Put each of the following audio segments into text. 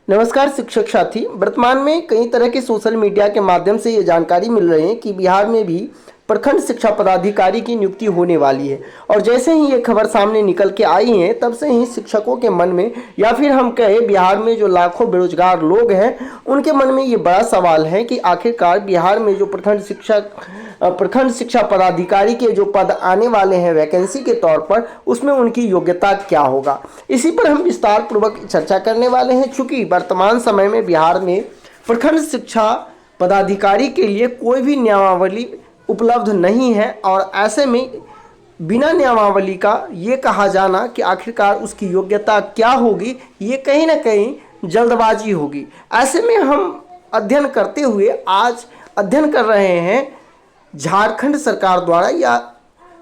नमस्कार शिक्षक साथी। वर्तमान में कई तरह के सोशल मीडिया के माध्यम से ये जानकारी मिल रही है कि बिहार में भी प्रखंड शिक्षा पदाधिकारी की नियुक्ति होने वाली है। और जैसे ही ये खबर सामने निकल के आई है तब से ही शिक्षकों के मन में या फिर हम कहें बिहार में जो लाखों बेरोजगार लोग हैं उनके मन में ये बड़ा सवाल है कि आखिरकार बिहार में जो प्रखंड शिक्षा पदाधिकारी के जो पद आने वाले हैं वैकेंसी के तौर पर, उसमें उनकी योग्यता क्या होगा। इसी पर हम विस्तार पूर्वक चर्चा करने वाले हैं। चूँकि वर्तमान समय में बिहार में प्रखंड शिक्षा पदाधिकारी के लिए कोई भी नियमावली उपलब्ध नहीं है और ऐसे में बिना नियमावली का ये कहा जाना कि आखिरकार उसकी योग्यता क्या होगी, ये कहीं ना कहीं जल्दबाजी होगी। ऐसे में हम अध्ययन करते हुए आज अध्ययन कर रहे हैं झारखंड सरकार द्वारा, या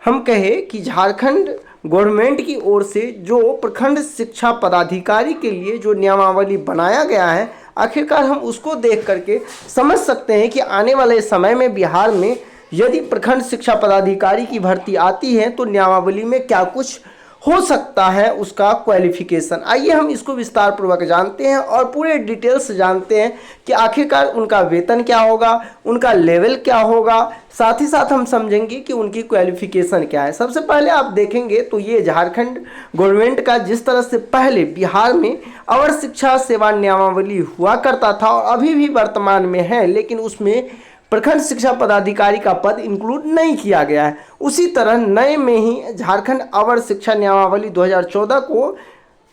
हम कहें कि झारखंड गवर्नमेंट की ओर से जो प्रखंड शिक्षा पदाधिकारी के लिए जो नियमावली बनाया गया है, आखिरकार हम उसको देख करके समझ सकते हैं कि आने वाले समय में बिहार में यदि प्रखंड शिक्षा पदाधिकारी की भर्ती आती है तो नियमावली में क्या कुछ हो सकता है, उसका क्वालिफिकेशन। आइए हम इसको विस्तार पूर्वक जानते हैं और पूरे डिटेल्स जानते हैं कि आखिरकार उनका वेतन क्या होगा, उनका लेवल क्या होगा, साथ ही साथ हम समझेंगे कि उनकी क्वालिफिकेशन क्या है। सबसे पहले आप देखेंगे तो ये झारखंड गवर्नमेंट का जिस तरह से पहले बिहार में अवर शिक्षा सेवा नियमावली हुआ करता था और अभी भी वर्तमान में है, लेकिन उसमें प्रखंड शिक्षा पदाधिकारी का पद इंक्लूड नहीं किया गया है। उसी तरह नए में ही झारखंड अवर शिक्षा नियमावली 2014 को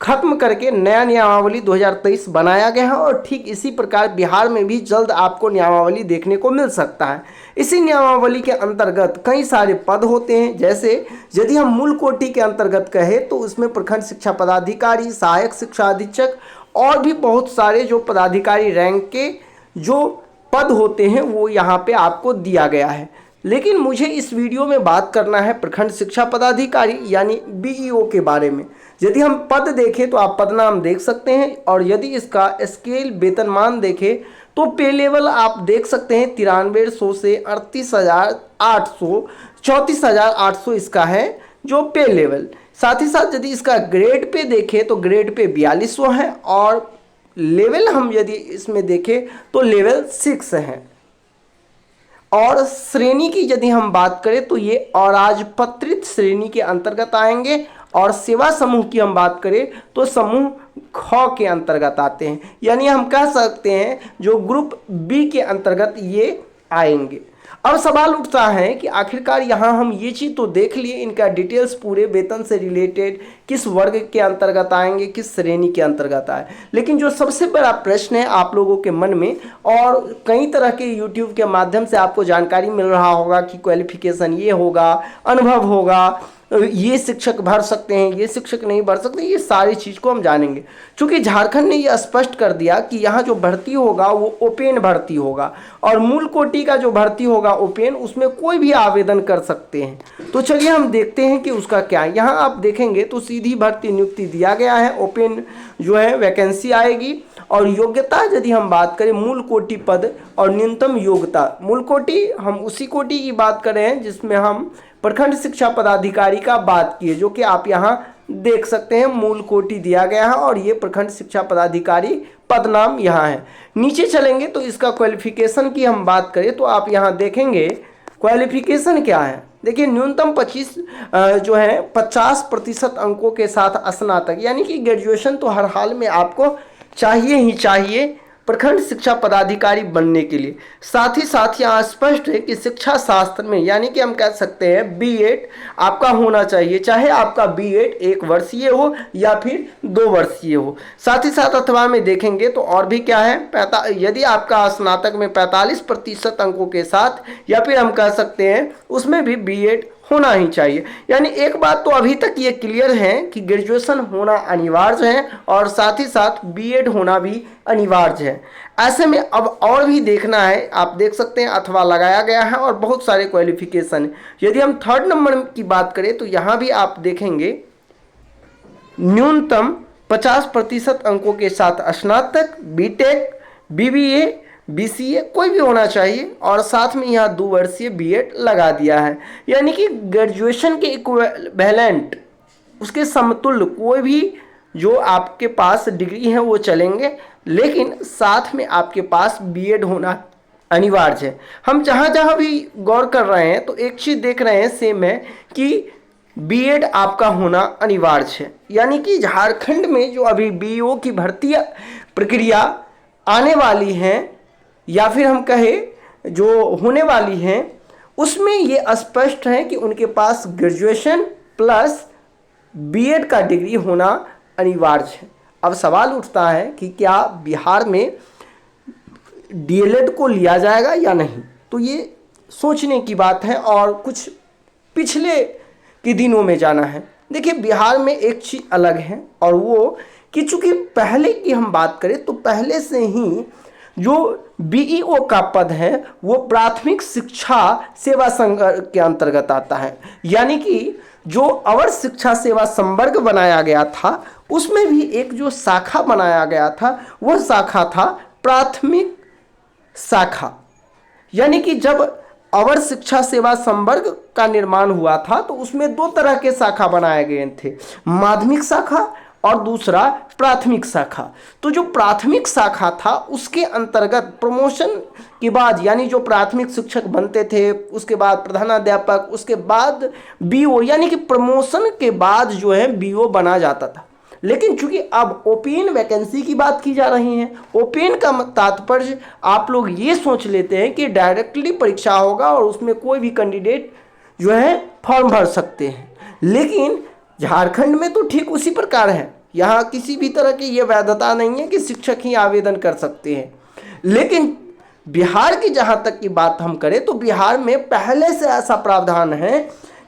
खत्म करके नया नियमावली 2023 बनाया गया है और ठीक इसी प्रकार बिहार में भी जल्द आपको नियमावली देखने को मिल सकता है। इसी नियमावली के अंतर्गत कई सारे पद होते हैं। जैसे यदि हम मूल कोटि के अंतर्गत कहें तो उसमें प्रखंड शिक्षा पदाधिकारी, सहायक शिक्षा अधीक्षक और भी बहुत सारे जो पदाधिकारी रैंक के जो पद होते हैं वो यहाँ पे आपको दिया गया है। लेकिन मुझे इस वीडियो में बात करना है प्रखंड शिक्षा पदाधिकारी यानी बीईओ के बारे में। यदि हम पद देखें तो आप पद नाम देख सकते हैं और यदि इसका स्केल वेतनमान देखें तो पे लेवल आप देख सकते हैं 9300 से 38,800 34,800 इसका है जो पे लेवल। साथ ही साथ यदि इसका ग्रेड पे देखें तो ग्रेड पे 4200 है और लेवल हम यदि इसमें देखें तो लेवल 6 है। और श्रेणी की यदि हम बात करें तो ये अराजपत्रित श्रेणी के अंतर्गत आएंगे और सेवा समूह की हम बात करें तो समूह ख के अंतर्गत आते हैं, यानी हम कह सकते हैं जो ग्रुप बी के अंतर्गत ये आएंगे। अब सवाल उठता है कि आखिरकार यहाँ हम ये चीज़ तो देख लिए, इनका डिटेल्स पूरे वेतन से रिलेटेड किस वर्ग के अंतर्गत आएंगे, किस श्रेणी के अंतर्गत आए, लेकिन जो सबसे बड़ा प्रश्न है आप लोगों के मन में और कई तरह के यूट्यूब के माध्यम से आपको जानकारी मिल रहा होगा कि क्वालिफिकेशन ये होगा, अनुभव होगा, ये शिक्षक भर सकते हैं, ये शिक्षक नहीं भर सकते, ये सारी चीज़ को हम जानेंगे। क्योंकि झारखंड ने ये स्पष्ट कर दिया कि यहाँ जो भर्ती होगा वो ओपन भर्ती होगा और मूल कोटि का जो भर्ती होगा ओपन, उसमें कोई भी आवेदन कर सकते हैं। तो चलिए हम देखते हैं कि उसका क्या है। यहाँ आप देखेंगे तो सीधी भर्ती नियुक्ति दिया गया है, ओपन जो है वैकेंसी आएगी। और योग्यता यदि हम बात करें मूल कोटि पद और न्यूनतम योग्यता, मूल कोटि हम उसी कोटि की बात कर रहे हैं जिसमें हम प्रखंड शिक्षा पदाधिकारी का बात किए, जो कि आप यहाँ देख सकते हैं मूल कोटि दिया गया है और ये प्रखंड शिक्षा पदाधिकारी पद नाम यहाँ है। नीचे चलेंगे तो इसका क्वालिफिकेशन की हम बात करें तो आप यहाँ देखेंगे क्वालिफिकेशन क्या है। देखिए न्यूनतम 50% अंकों के साथ स्नातक, यानी कि ग्रेजुएशन तो हर हाल में आपको चाहिए ही चाहिए प्रखंड शिक्षा पदाधिकारी बनने के लिए। साथ ही साथ यहाँ स्पष्ट है कि शिक्षा शास्त्र में, यानी कि हम कह सकते हैं बीएड आपका होना चाहिए, चाहे आपका बीएड 1 वर्षीय हो या फिर 2 वर्षीय हो। साथ ही साथ अथवा में देखेंगे तो और भी क्या है, यदि आपका स्नातक में 45% अंकों के साथ, या फिर हम कह सकते हैं उसमें भी बीएड होना ही चाहिए। यानी एक बात तो अभी तक ये क्लियर है कि ग्रेजुएशन होना अनिवार्य है और साथ ही साथ बीएड होना भी अनिवार्य है। ऐसे में अब और भी देखना है, आप देख सकते हैं अथवा लगाया गया है और बहुत सारे क्वालिफिकेशन। यदि हम 3rd नंबर की बात करें तो यहाँ भी आप देखेंगे न्यूनतम 50% अंकों के साथ स्नातक, बीटेक, बीबीए, बीसीए कोई भी होना चाहिए और साथ में यहाँ 2 वर्षीय बीएड लगा दिया है। यानी कि ग्रेजुएशन के इक्विवेलेंट, उसके समतुल्य कोई भी जो आपके पास डिग्री है वो चलेंगे, लेकिन साथ में आपके पास बीएड होना अनिवार्य है। हम जहाँ जहाँ भी गौर कर रहे हैं तो एक चीज़ देख रहे हैं सेम है कि बीएड आपका होना अनिवार्य है। यानी कि झारखंड में जो अभी बीईओ की भर्ती प्रक्रिया आने वाली है या फिर हम कहें जो होने वाली है, उसमें ये स्पष्ट है कि उनके पास ग्रेजुएशन प्लस बीएड का डिग्री होना अनिवार्य है। अब सवाल उठता है कि क्या बिहार में डीएलएड को लिया जाएगा या नहीं, तो ये सोचने की बात है और कुछ पिछले के दिनों में जाना है। देखिए बिहार में एक चीज़ अलग है और वो कि चूंकि पहले की हम बात करें तो पहले से ही जो बीईओ का पद है वो प्राथमिक शिक्षा सेवा संघ के अंतर्गत आता है। यानी कि जो अवर शिक्षा सेवा संवर्ग बनाया गया था उसमें भी एक जो शाखा बनाया गया था वह शाखा था प्राथमिक शाखा। यानी कि जब अवर शिक्षा सेवा संवर्ग का निर्माण हुआ था तो उसमें दो तरह के शाखा बनाए गए थे, माध्यमिक शाखा और दूसरा प्राथमिक शाखा। तो जो प्राथमिक शाखा था उसके अंतर्गत प्रमोशन के बाद, यानी जो प्राथमिक शिक्षक बनते थे उसके बाद प्रधानाध्यापक, उसके बाद बीओ, यानी कि प्रमोशन के बाद जो है बीओ बना जाता था। लेकिन चूंकि अब ओपन वैकेंसी की बात की जा रही है, ओपन का तात्पर्य आप लोग ये सोच लेते हैं कि डायरेक्टली परीक्षा होगा और उसमें कोई भी कैंडिडेट जो है फॉर्म भर सकते हैं। लेकिन झारखंड में तो ठीक उसी प्रकार है, यहाँ किसी भी तरह की ये वैधता नहीं है कि शिक्षक ही आवेदन कर सकते हैं। लेकिन बिहार की जहाँ तक की बात हम करें तो बिहार में पहले से ऐसा प्रावधान है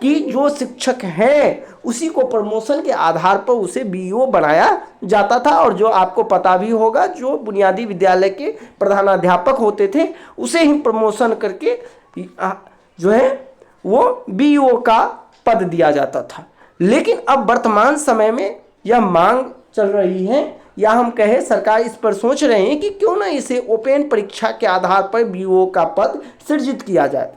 कि जो शिक्षक है उसी को प्रमोशन के आधार पर उसे बीईओ बनाया जाता था। और जो आपको पता भी होगा जो बुनियादी विद्यालय के प्रधानाध्यापक होते थे उसे ही प्रमोशन करके जो है वो बीईओ का पद दिया जाता था। लेकिन अब वर्तमान समय में यह मांग चल रही है या हम कहें सरकार इस पर सोच रहे हैं कि क्यों ना इसे ओपन परीक्षा के आधार पर बीईओ का पद सृजित किया जाए।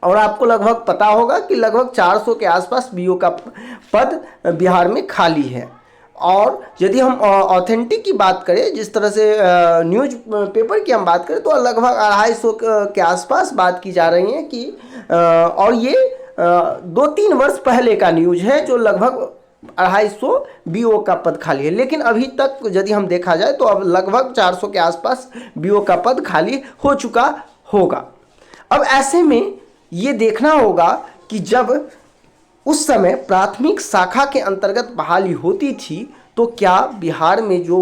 और आपको लगभग पता होगा कि लगभग 400 के आसपास बीईओ का पद बिहार में खाली है। और यदि हम ऑथेंटिक की बात करें, जिस तरह से न्यूज पेपर की हम बात करें तो लगभग 250 के आसपास बात की जा रही है कि और ये 2-3 वर्ष पहले का न्यूज है जो लगभग 250 बीओ का पद खाली है। लेकिन अभी तक यदि हम देखा जाए तो अब लगभग 400 के आसपास बीओ का पद खाली हो चुका होगा। अब ऐसे में ये देखना होगा कि जब उस समय प्राथमिक शाखा के अंतर्गत बहाली होती थी तो क्या बिहार में जो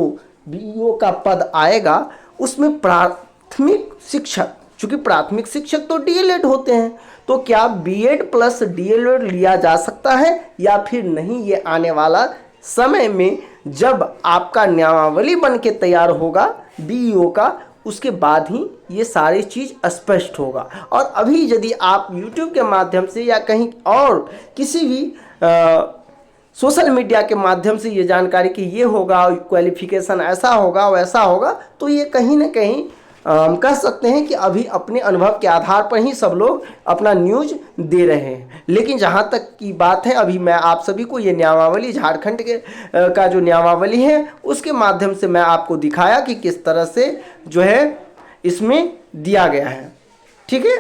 बीईओ का पद आएगा उसमें प्राथमिक शिक्षक, चूंकि प्राथमिक शिक्षक तो डीएलएड होते हैं, तो क्या बीएड प्लस डीएलएड लिया जा सकता है या फिर नहीं, ये आने वाला समय में जब आपका नियमावली बन के तैयार होगा बीईओ का उसके बाद ही ये सारी चीज़ स्पष्ट होगा। और अभी यदि आप YouTube के माध्यम से या कहीं और किसी भी सोशल मीडिया के माध्यम से ये जानकारी कि ये होगा, क्वालिफिकेशन ऐसा होगा वैसा होगा, तो ये कहीं ना कहीं कह सकते हैं कि अभी अपने अनुभव के आधार पर ही सब लोग अपना न्यूज दे रहे हैं। लेकिन जहाँ तक की बात है अभी मैं आप सभी को ये नियमावली झारखंड के का जो नियमावली है उसके माध्यम से मैं आपको दिखाया कि किस तरह से जो है इसमें दिया गया है। ठीक है,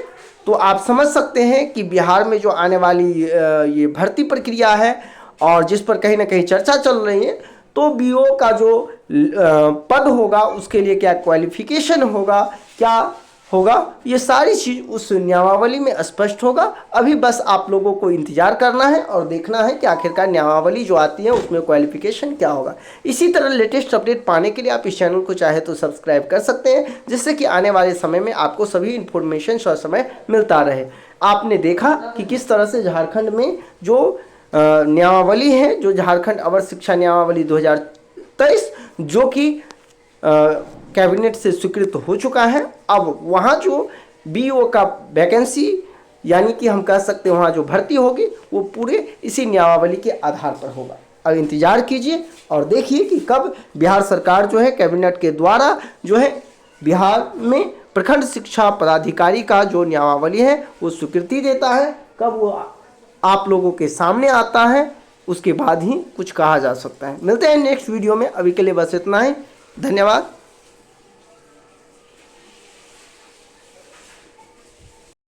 तो आप समझ सकते हैं कि बिहार में जो आने वाली ये भर्ती प्रक्रिया है और जिस पर कहीं ना कहीं चर्चा चल रही है, तो बीओ का जो पद होगा उसके लिए क्या क्वालिफिकेशन होगा, क्या होगा, ये सारी चीज़ उस नियमावली में स्पष्ट होगा। अभी बस आप लोगों को इंतजार करना है और देखना है कि आखिरकार नियमावली जो आती है उसमें क्वालिफिकेशन क्या होगा। इसी तरह लेटेस्ट अपडेट पाने के लिए आप इस चैनल को चाहे तो सब्सक्राइब कर सकते हैं, जिससे कि आने वाले समय में आपको सभी इन्फॉर्मेशन समय मिलता रहे। आपने देखा कि किस तरह से झारखंड में जो नियमावली है, जो झारखंड अवर शिक्षा नियमावली 2023 जो कि कैबिनेट से स्वीकृत हो चुका है, अब वहाँ जो बीओ का वैकेंसी यानी कि हम कह सकते हैं वहाँ जो भर्ती होगी वो पूरे इसी नियमावली के आधार पर होगा। अब इंतज़ार कीजिए और देखिए कि कब बिहार सरकार जो है कैबिनेट के द्वारा जो है बिहार में प्रखंड शिक्षा पदाधिकारी का जो नियमावली है वो स्वीकृति देता है, कब वो आप लोगों के सामने आता है। उसके बाद ही कुछ कहा जा सकता है। मिलते हैं नेक्स्ट वीडियो में, अभी के लिए बस इतना ही। धन्यवाद।